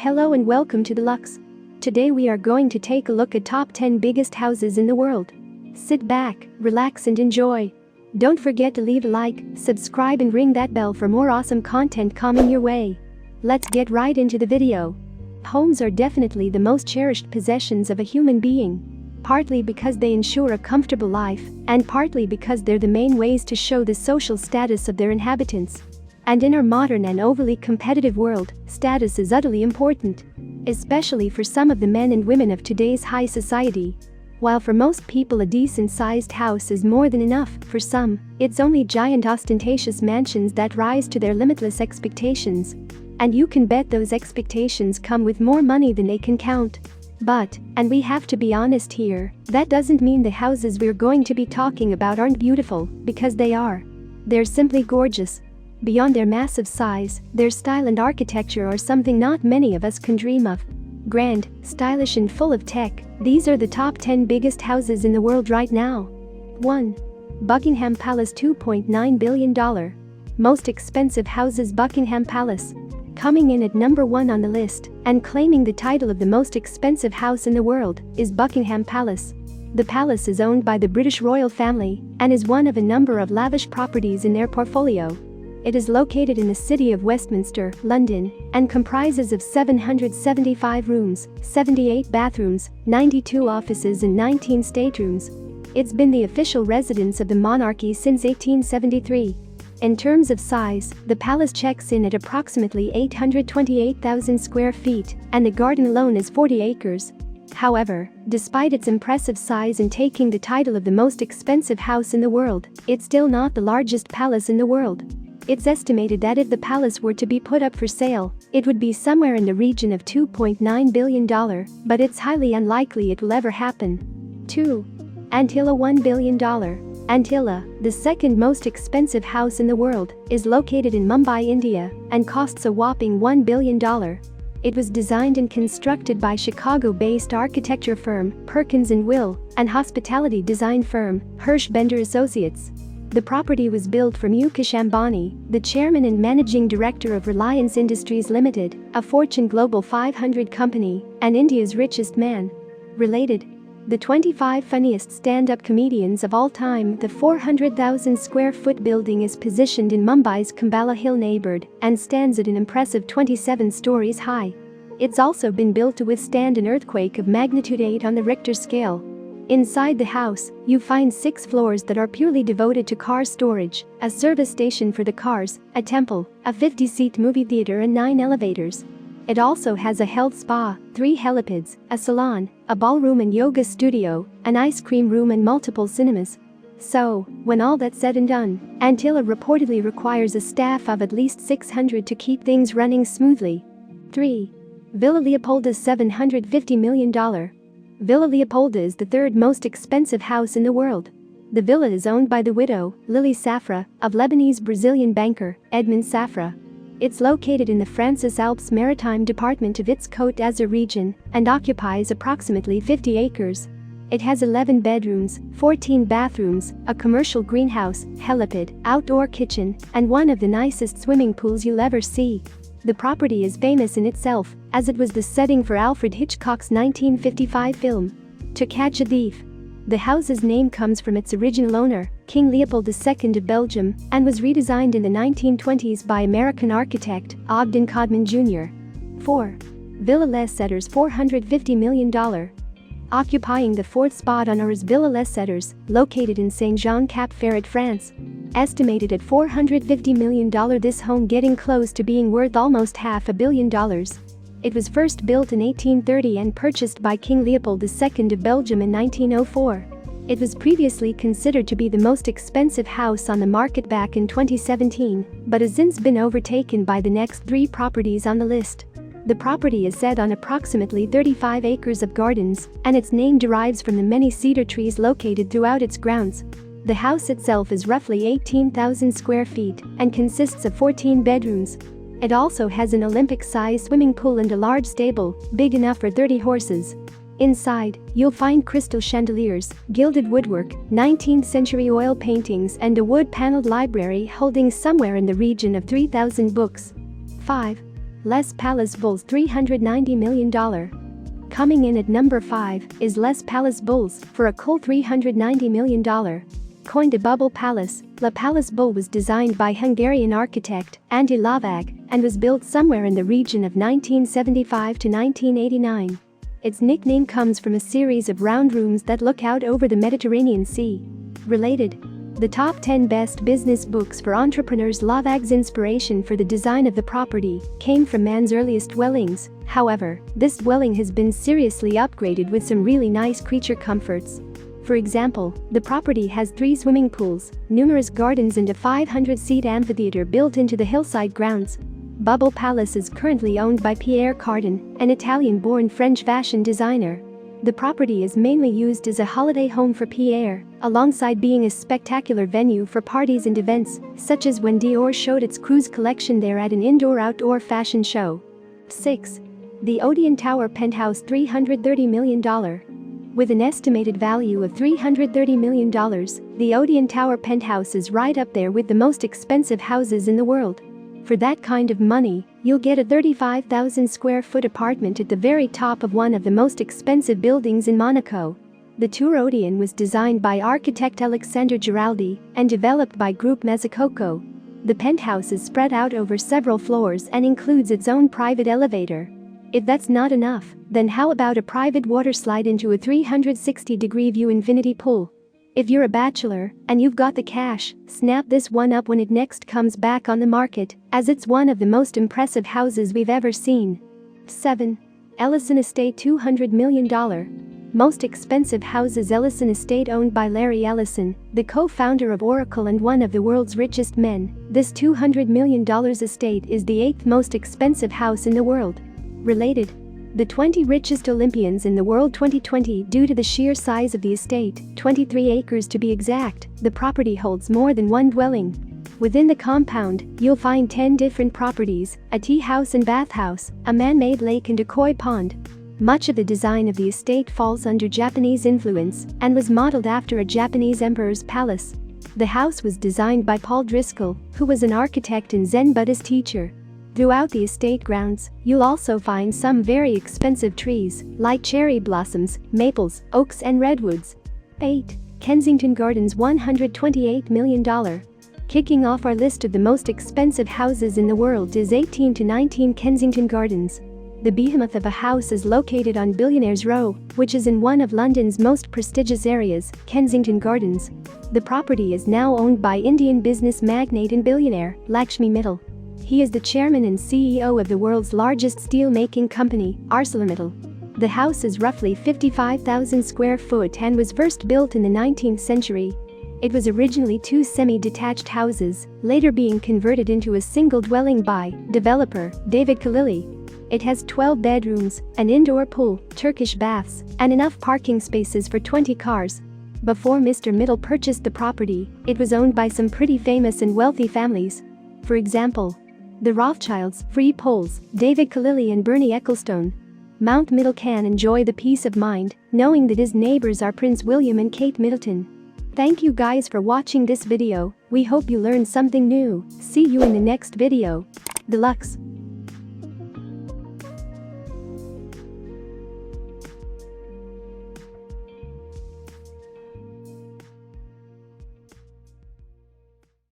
Hello and welcome to TheLux. Today we are going to take a look at top 10 biggest houses in the world. Sit back, relax and enjoy. Don't forget to leave a like, subscribe and ring that bell for more awesome content coming your way. Let's get right into the video. Homes are definitely the most cherished possessions of a human being. Partly because they ensure a comfortable life, and partly because they're the main ways to show the social status of their inhabitants. And in our modern and overly competitive world, status is utterly important. Especially for some of the men and women of today's high society. While for most people a decent-sized house is more than enough, for some, it's only giant ostentatious mansions that rise to their limitless expectations. And you can bet those expectations come with more money than they can count. But, and we have to be honest here, that doesn't mean the houses we're going to be talking about aren't beautiful, because they are. They're simply gorgeous. Beyond their massive size, their style and architecture are something not many of us can dream of. Grand, stylish and full of tech, these are the top 10 biggest houses in the world right now. 1. Buckingham Palace, $2.9 billion. Most expensive houses. Buckingham Palace. Coming in at number 1 on the list, and claiming the title of the most expensive house in the world, is Buckingham Palace. The palace is owned by the British royal family, and is one of a number of lavish properties in their portfolio. It is located in the city of Westminster, London, and comprises of 775 rooms, 78 bathrooms, 92 offices and 19 staterooms. It's been the official residence of the monarchy since 1873. In terms of size, the palace checks in at approximately 828,000 square feet, and the garden alone is 40 acres. However, despite its impressive size and taking the title of the most expensive house in the world, it's still not the largest palace in the world. It's estimated that if the palace were to be put up for sale, it would be somewhere in the region of $2.9 billion, but it's highly unlikely it will ever happen. 2. Antilla, $1 billion. Antilla, the second most expensive house in the world, is located in Mumbai, India, and costs a whopping $1 billion. It was designed and constructed by Chicago-based architecture firm Perkins & Will and hospitality design firm Hirsch Bender Associates. The property was built for Mukesh Ambani, the chairman and managing director of Reliance Industries Limited, a Fortune Global 500 company, and India's richest man. Related. The 25 funniest stand-up comedians of all time. The 400,000 square foot building is positioned in Mumbai's Kambala Hill neighborhood and stands at an impressive 27 stories high. It's also been built to withstand an earthquake of magnitude 8 on the Richter scale. Inside the house, you find 6 floors that are purely devoted to car storage, a service station for the cars, a temple, a 50-seat movie theater and 9 elevators. It also has a health spa, 3 helipads, a salon, a ballroom and yoga studio, an ice cream room and multiple cinemas. So, when all that's said and done, Antilla reportedly requires a staff of at least 600 to keep things running smoothly. 3. Villa Leopolda, $750 million. Villa Leopolda is the third most expensive house in the world. The villa is owned by the widow, Lily Safra, of Lebanese-Brazilian banker, Edmond Safra. It's located in the Francis Alps Maritime department of its Côte d'Azur region and occupies approximately 50 acres. It has 11 bedrooms, 14 bathrooms, a commercial greenhouse, helipad, outdoor kitchen, and one of the nicest swimming pools you'll ever see. The property is famous in itself, as it was the setting for Alfred Hitchcock's 1955 film, To Catch a Thief. The house's name comes from its original owner, King Leopold II of Belgium, and was redesigned in the 1920s by American architect Ogden Codman Jr. 4. Villa Les Cedars, $450 million. Occupying the 4th spot on our is Villa Les Cedars, located in Saint-Jean-Cap-Ferrat, France. Estimated at $450 million, this home getting close to being worth almost $500 million. It was first built in 1830 and purchased by King Leopold II of Belgium in 1904. It was previously considered to be the most expensive house on the market back in 2017, but has since been overtaken by the next 3 properties on the list. The property is set on approximately 35 acres of gardens, and its name derives from the many cedar trees located throughout its grounds. The house itself is roughly 18,000 square feet and consists of 14 bedrooms. It also has an Olympic-sized swimming pool and a large stable, big enough for 30 horses. Inside, you'll find crystal chandeliers, gilded woodwork, 19th-century oil paintings and a wood-paneled library holding somewhere in the region of 3,000 books. 5. Les Palace Bulls $390 million. Coming in at number 5 is Les Palace Bulls for a cool $390 million. Coined a bubble palace, La Palace Bull was designed by Hungarian architect Andy Lovag and was built somewhere in the region of 1975 to 1989. Its nickname comes from a series of round rooms that look out over the Mediterranean Sea. Related. The top 10 best business books for entrepreneurs. Lovag's inspiration for the design of the property came from man's earliest dwellings. However, this dwelling has been seriously upgraded with some really nice creature comforts. For example, the property has 3 swimming pools, numerous gardens and a 500-seat amphitheater built into the hillside grounds. Bubble Palace is currently owned by Pierre Cardin, an Italian-born French fashion designer. The property is mainly used as a holiday home for Pierre, alongside being a spectacular venue for parties and events, such as when Dior showed its cruise collection there at an indoor-outdoor fashion show. 6. The Odeon Tower Penthouse $330 million. With an estimated value of $330 million, the Odeon Tower Penthouse is right up there with the most expensive houses in the world. For that kind of money, you'll get a 35,000 square foot apartment at the very top of one of the most expensive buildings in Monaco. The Tour Odeon was designed by architect Alexander Giraldi and developed by Group Mezzacoco. The penthouse is spread out over several floors and includes its own private elevator. If that's not enough, then how about a private water slide into a 360-degree view infinity pool? If you're a bachelor and you've got the cash, snap this one up when it next comes back on the market, as it's one of the most impressive houses we've ever seen. 7. Ellison Estate $200 million. Most expensive houses. Ellison Estate, owned by Larry Ellison, the co-founder of Oracle and one of the world's richest men. This $200 million estate is the 8th most expensive house in the world. Related. The 20 richest Olympians in the world 2020. Due to the sheer size of the estate, 23 acres to be exact, the property holds more than one dwelling. Within the compound, you'll find 10 different properties, a tea house and bathhouse, a man-made lake and a koi pond. Much of the design of the estate falls under Japanese influence and was modeled after a Japanese emperor's palace. The house was designed by Paul Driscoll, who was an architect and Zen Buddhist teacher. Throughout the estate grounds, you'll also find some very expensive trees, like cherry blossoms, maples, oaks and redwoods. 8. Kensington Gardens $128 million. Kicking off our list of the most expensive houses in the world is 18 to 19 Kensington Gardens. The behemoth of a house is located on Billionaires Row, which is in one of London's most prestigious areas, Kensington Gardens. The property is now owned by Indian business magnate and billionaire, Lakshmi Mittal. He is the chairman and CEO of the world's largest steel-making company, ArcelorMittal. The house is roughly 55,000 square foot and was first built in the 19th century. It was originally 2 semi-detached houses, later being converted into a single dwelling by developer David Khalili. It has 12 bedrooms, an indoor pool, Turkish baths, and enough parking spaces for 20 cars. Before Mr. Mittal purchased the property, it was owned by some pretty famous and wealthy families. For example, the Rothschilds, Free Poles, David Khalili and Bernie Ecclestone. Mount Mittal can enjoy the peace of mind knowing that his neighbors are Prince William and Kate Middleton. Thank you guys for watching this video. We hope you learned something new. See you in the next video. TheLux.